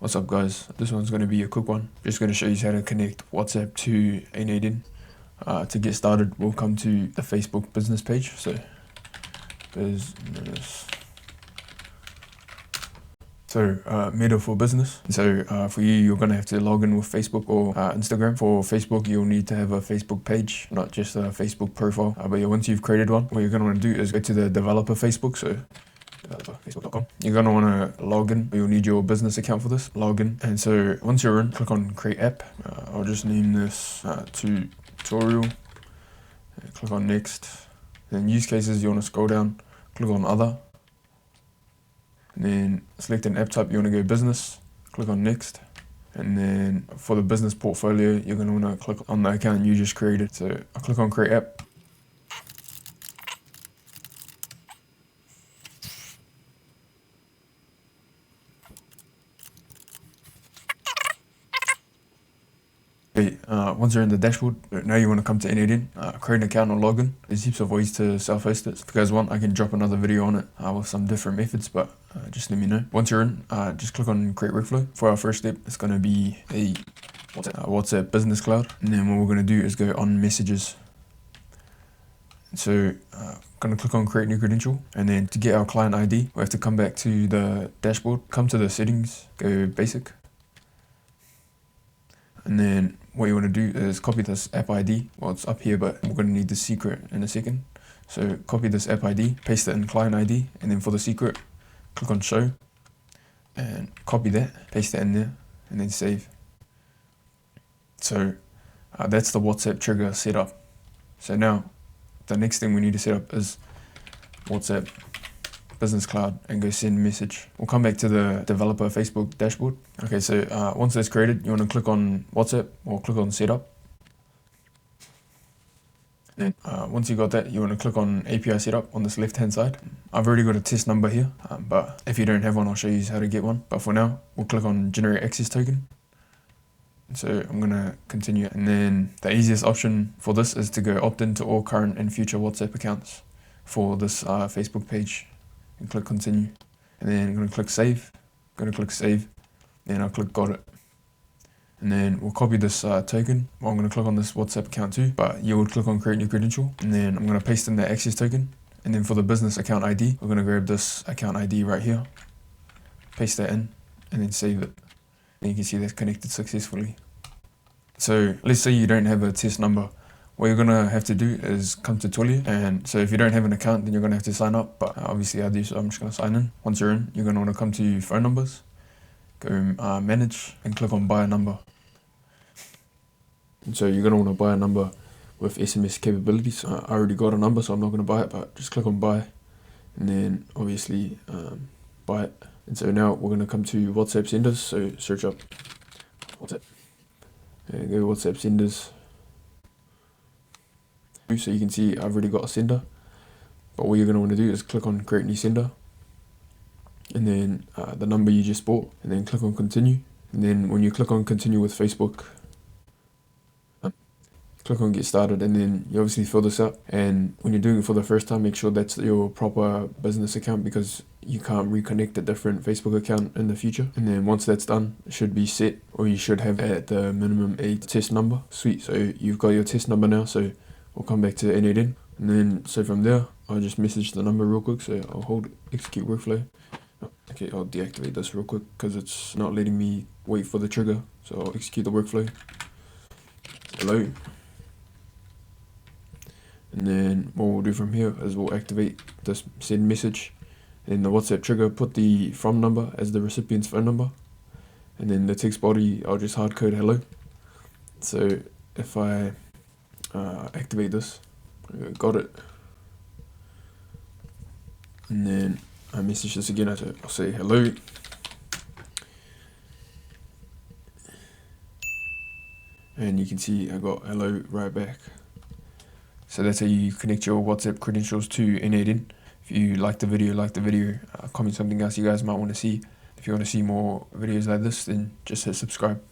What's up guys, this one's going to be a quick one. Just going to show you how to connect WhatsApp to n8n. To get started, we'll come to the Facebook business page. So business. Meta for business. So for you, you're going to have to log in with Facebook or Instagram. For Facebook, you'll need to have a Facebook page, not just a Facebook profile. But yeah, once you've created one, what you're going to want to do is go to the developer Facebook. So facebook.com. You're going to want to log in. You'll need your business account for this. Log in. And so once you're in, click on create app. I'll just name this tutorial. Click on next. Then use cases, you want to scroll down, click on other. And then select an app type, you want to go business, click on next. And then for the business portfolio, you're going to want to click on the account you just created. So I click on create app. Okay, once you're in the dashboard, now you want to come to n8n, create an account or login. There's heaps of ways to self-host it. If you guys want, I can drop another video on it with some different methods, but just let me know. Once you're in, just click on create workflow. For our first step, it's going to be a WhatsApp business cloud. And then what we're going to do is go on messages. So going to click on create new credential. And then to get our client ID, we have to come back to the dashboard, come to the settings, go basic. And then what you want to do is copy this app ID. Well, it's up here, but we're going to need the secret in a second. So copy this app ID, paste it in client ID, and then for the secret, click on show, and copy that, paste it in there, and then save. So that's the WhatsApp trigger set up. So now, the next thing we need to set up is WhatsApp Business Cloud and go send message. We'll come back to the developer Facebook dashboard. Okay, so once that's created, you want to click on WhatsApp or click on setup. Then once you got that, you want to click on API setup on this left hand side. I've already got a test number here, but if you don't have one, I'll show you how to get one. But for now, we'll click on generate access token. So I'm going to continue, and then the easiest option for this is to go opt into all current and future WhatsApp accounts for this Facebook page. And click continue, and then I'm going to click save. Then I'll click got it, and then we'll copy this token. Well, I'm going to click on this WhatsApp account too, but you would click on create new credential, and then I'm going to paste in the access token. And then for the business account ID, we're going to grab this account ID right here, paste that in, and then save it. And you can see that's connected successfully. So let's say you don't have a test number. What you're going to have to do is come to Twilio, and so if you don't have an account, then you're going to have to sign up, but obviously I do, so I'm just going to sign in. Once you're in, you're going to want to come to phone numbers, go manage, and click on buy a number. And so you're going to want to buy a number with SMS capabilities. I already got a number, so I'm not going to buy it, but just click on buy, and then obviously buy it. And so now we're going to come to WhatsApp senders, so search up WhatsApp, and go WhatsApp senders. So you can see I've already got a sender, but what you're going to want to do is click on create new sender, and then the number you just bought, and then click on continue. And then when you click on continue with Facebook, click on get started, and then you obviously fill this out. And when you're doing it for the first time, make sure that's your proper business account, because you can't reconnect a different Facebook account in the future. And then once that's done, it should be set, or you should have at the minimum a test number. Sweet, so you've got your test number now. So we'll come back to n8n, and then so from there, I'll just message the number real quick. So I'll hold execute workflow. Okay, I'll deactivate this real quick because it's not letting me wait for the trigger. So I'll execute the workflow. Hello. And then what we'll do from here is we'll activate this send message. In the WhatsApp trigger, put the from number as the recipient's phone number. And then the text body, I'll just hard code hello. So if I activate this, got it, and then I message this again, I'll say hello, and you can see I got hello right back. So that's how you connect your WhatsApp credentials to n8n. If you like the video, comment something else you guys might want to see. If you want to see more videos like this, then just hit subscribe.